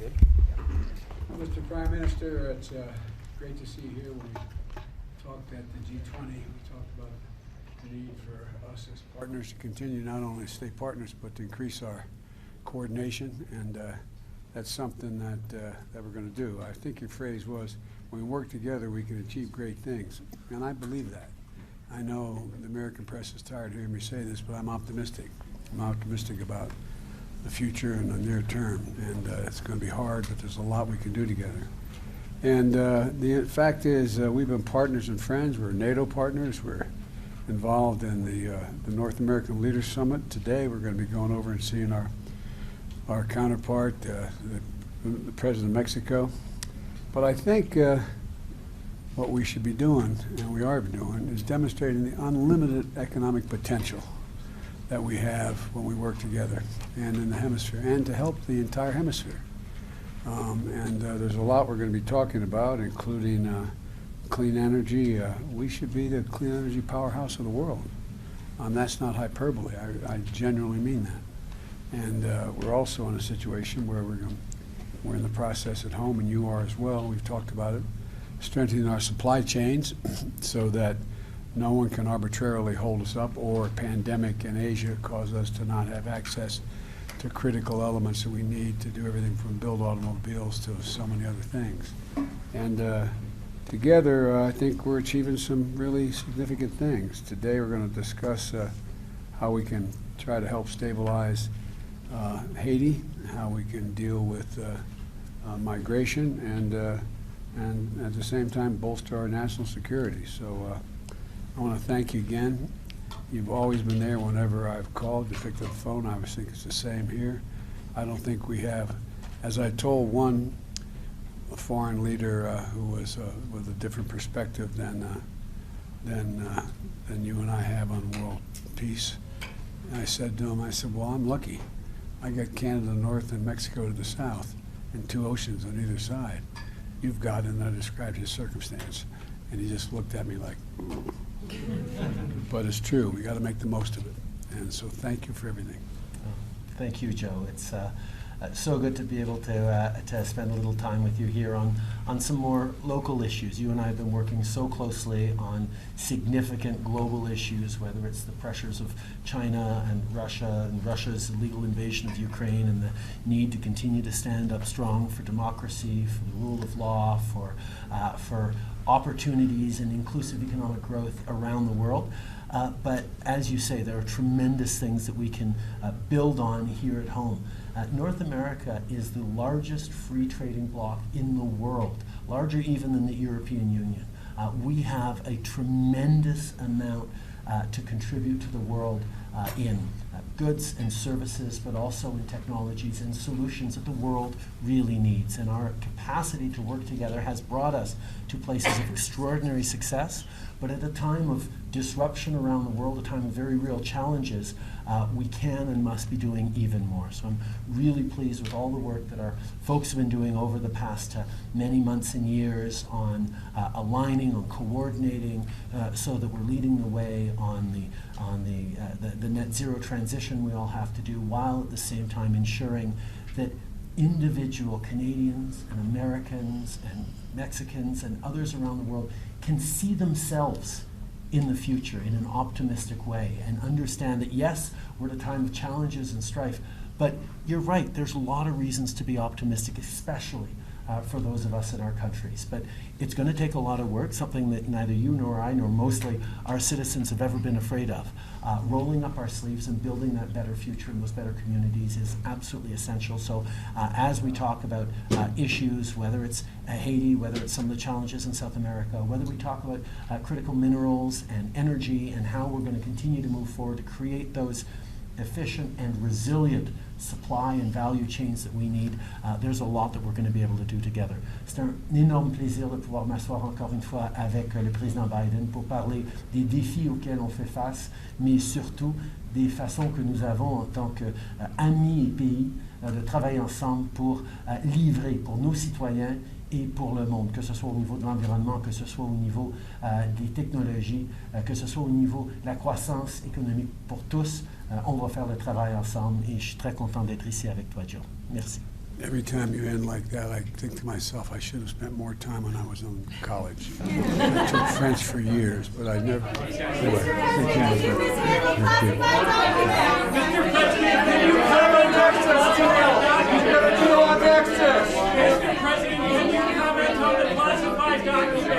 Good. Mr. Prime Minister, it's great to see you here. We talked at the G20. We talked about the need for us as partners to continue not only to stay partners, but to increase our coordination, and that's something that we're going to do. I think your phrase was, when we work together, we can achieve great things, and I believe that. I know the American press is tired of hearing me say this, but I'm optimistic. I'm optimistic about the future and the near term, and it's going to be hard, but there's a lot we can do together. And the fact is, we've been partners and friends. We're NATO partners. We're involved in the North American Leaders Summit. Today, we're going to be going over and seeing our counterpart, the President of Mexico. But I think what we should be doing, and we are doing, is demonstrating the unlimited economic potential that we have when we work together and in the hemisphere, and to help the entire hemisphere. There's a lot we're going to be talking about, including clean energy. We should be the clean energy powerhouse of the world. That's not hyperbole. I genuinely mean that. And we're also in a situation where we're in the process at home, and you are as well. We've talked about it, strengthening our supply chains so that no one can arbitrarily hold us up, or a pandemic in Asia cause us to not have access to critical elements that we need to do everything from build automobiles to so many other things. And together, I think we're achieving some really significant things. Today we're going to discuss how we can try to help stabilize Haiti, how we can deal with migration, and at the same time bolster our national security. So I want to thank you again. You've always been there whenever I've called. You picked up the phone. I always think it's the same here. I don't think we have, as I told one foreign leader who was with a different perspective than you and I have on world peace. And I said to him, I said, well, I'm lucky. I got Canada to the north and Mexico to the south, and two oceans on either side. You've got, and I described his circumstance. And he just looked at me like, but it's true. We got to make the most of it. And so thank you for everything. Thank you, Joe. It's so good to be able to spend a little time with you here on some more local issues. You and I have been working so closely on significant global issues, whether it's the pressures of China and Russia's illegal invasion of Ukraine, and the need to continue to stand up strong for democracy, for the rule of law, for opportunities and inclusive economic growth around the world. But as you say, there are tremendous things that we can build on here at home. North America is the largest free trading bloc in the world, larger even than the European Union. We have a tremendous amount to contribute to the world in goods and services, but also in technologies and solutions that the world really needs. And our capacity to work together has brought us to places of extraordinary success, but at a time of disruption around the world, a time of very real challenges, we can and must be doing even more. So I'm really pleased with all the work that our folks have been doing over the past many months and years on aligning, on coordinating, so that we're leading the way on the net zero transition we all have to do, while at the same time ensuring that individual Canadians and Americans and Mexicans and others around the world can see themselves in the future in an optimistic way, and understand that yes, we're at a time of challenges and strife, but you're right, there's a lot of reasons to be optimistic, especially for those of us in our countries. But it's going to take a lot of work, something that neither you nor I nor mostly our citizens have ever been afraid of. Rolling up our sleeves and building that better future and those better communities is absolutely essential. So as we talk about issues, whether it's Haiti, whether it's some of the challenges in South America, whether we talk about critical minerals and energy and how we're going to continue to move forward to create those efficient and resilient supply and value chains that we need, there's a lot that we're going to be able to do together. C'est un énorme plaisir de pouvoir m'asseoir encore une fois avec le président Biden pour parler des défis auxquels on fait face, mais surtout des façons que nous avons en tant qu'amis et pays de travailler ensemble pour livrer pour nos citoyens et pour le monde, que ce soit au niveau de l'environnement, que ce soit au niveau des technologies, que ce soit au niveau de la croissance économique pour tous. On va faire le travail ensemble et je suis très content d'être ici avec toi, Joe. Merci. every time you end like that, I think to myself, I should have spent more time when I was in college. I took French for years, but I never. Anyway, thank you. Thank you. Mr. President, can you comment on access? Mr. President, can you comment on the classified documents?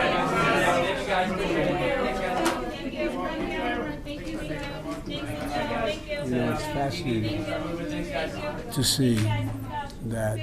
You know, it's fascinating to see that